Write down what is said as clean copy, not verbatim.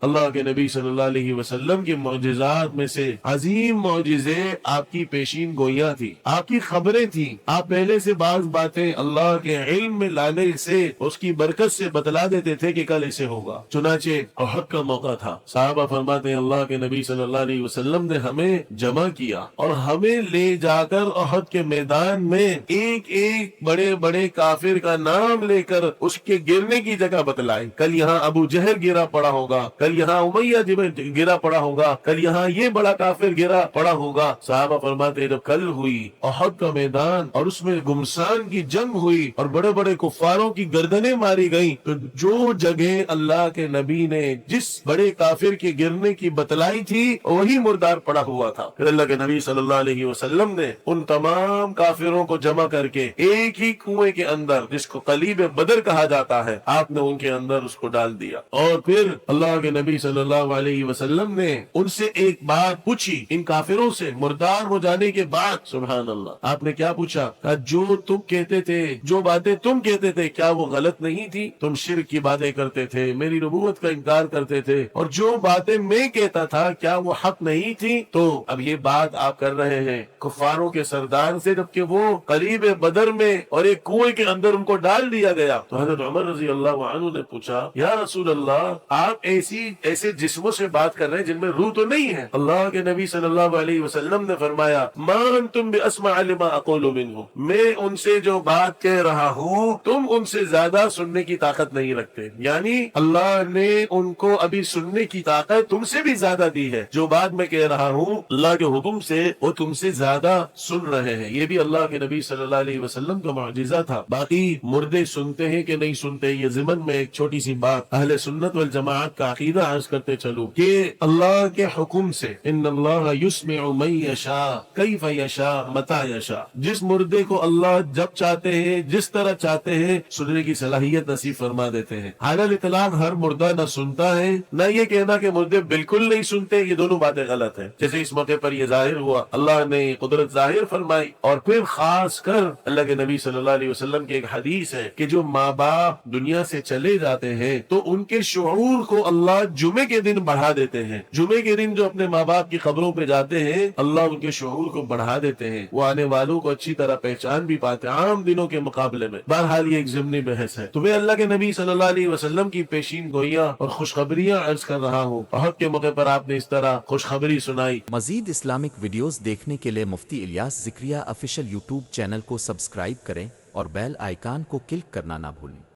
اللہ کے نبی صلی اللہ علیہ وسلم کے معجزات میں سے عظیم معجزے آپ کی پیشین گوئیاں تھی، آپ کی خبریں تھیں، آپ پہلے سے بعض باتیں اللہ کے علم میں لانے سے اس کی برکت سے بتلا دیتے تھے کہ کل اسے ہوگا۔ چنانچہ احد کا موقع تھا، صحابہ فرماتے ہیں اللہ کے نبی صلی اللہ علیہ وسلم نے ہمیں جمع کیا اور ہمیں لے جا کر احد کے میدان میں ایک ایک بڑے بڑے کافر کا نام لے کر اس کے گرنے کی جگہ بتلائی۔ کل یہاں ابو جہل گرا پڑا ہوگا، کل یہاں امیہ گرا پڑا ہوگا، کل یہاں یہ بڑا کافر گرا پڑا ہوگا۔ صحابہ فرماتے ہیں جب کل ہوئی احد کا میدان اور اس میں گمسان کی جنگ ہوئی اور بڑے بڑے کفاروں کی گردنیں ماری گئیں، تو جو جگہ اللہ کے نبی نے جس بڑے کافر کے گرنے کی بتلائی تھی وہی مردار پڑا ہوا تھا۔ پھر اللہ کے نبی صلی اللہ علیہ وسلم نے ان تمام کافروں کو جمع کر کے ایک ہی کنویں کے اندر، جس کو قلیب بدر کہا جاتا ہے، آپ نے ان کے اندر اس کو ڈال دیا۔ اور پھر اللہ کے نبی صلی اللہ علیہ وسلم نے ان سے ایک بات پوچھی، ان کافروں سے مردار ہو جانے کے بعد، سبحان اللہ، آپ نے کیا پوچھا؟ کہا جو تم کہتے تھے، جو باتیں تم کہتے تھے، کیا وہ غلط نہیں تھی؟ تم شرک کی باتیں کرتے تھے، میری نبوت کا انکار کرتے تھے، اور جو باتیں میں کہتا تھا کیا وہ حق نہیں تھی؟ تو اب یہ بات آپ کر رہے ہیں کفاروں کے سردار سے، جبکہ وہ قریب بدر میں اور ایک کنویں کے اندر ان کو ڈال دیا گیا۔ تو حضرت عمر رضی اللہ عنہ نے پوچھا یا رسول اللہ، آپ ایسے جسموں سے بات کر رہے ہیں جن میں روح تو نہیں ہے؟ اللہ کے نبی صلی اللہ علیہ وسلم نے فرمایا ما انتم باسمع لما اقول منه، میں ان سے جو بات کہہ رہا ہوں تم ان سے زیادہ سننے کی طاقت نہیں رکھتے، یعنی اللہ نے ان کو ابھی سننے کی طاقت تم سے بھی زیادہ دی ہے۔ جو بات میں کہہ رہا ہوں اللہ کے حکم سے وہ تم سے زیادہ سن رہے ہیں۔ یہ بھی اللہ کے نبی صلی اللہ علیہ وسلم کا معجزہ تھا۔ باقی مردے سنتے ہیں کہ نہیں سنتے، یہ ضمن میں ایک چھوٹی سی بات اہل سنت والجماعت کا عقیدہ عرض کرتے چلوں کہ اللہ کے حکم سے ان اللہ یسمع من یشاء کیف یشاء متی یشاء، جس مردے کو اللہ جب چاہتے ہیں جس طرح چاہتے ہیں سننے کی صلاحیت نصیب فرما دیتے ہیں۔ حالانکہ اطلاق ہر مردہ نہ سنتا ہے، نہ یہ کہنا کہ مردے بالکل نہیں سنتے، یہ دونوں باتیں غلط ہیں۔ جیسے اس موقع پر یہ ظاہر ہوا، اللہ نے قدرت ظاہر فرمائی، اور پھر خاص کر اللہ کے نبی صلی اللہ علیہ وسلم کی ایک حدیث ہے کہ جو ماں باپ دنیا سے چلے جاتے ہیں تو ان کے شعور کو اللہ جمعے کے دن بڑھا دیتے ہیں۔ جمعے کے دن جو اپنے ماں باپ کی قبروں پہ جاتے ہیں اللہ ان کے شعور کو بڑھا دیتے ہیں، وہ آنے والوں کو اچھی طرح پہچان بھی پاتے ہیں عام دنوں کے مقابلے میں۔ بہرحال یہ ایک ضمنی بحث ہے۔ تو میں اللہ کے نبی صلی اللہ علیہ وسلم کی پیشین گوئیاں اور خوشخبریاں عرض کر رہا ہوں۔ احد کے موقع پر آپ نے اس طرح خوشخبری سنائی۔ مزید اسلامک ویڈیوز دیکھنے کے لیے Mufti Ilyas Zakariya official YouTube channel کو سبسکرائب کریں اور بیل آئیکن کو کلک کرنا نہ بھولیں۔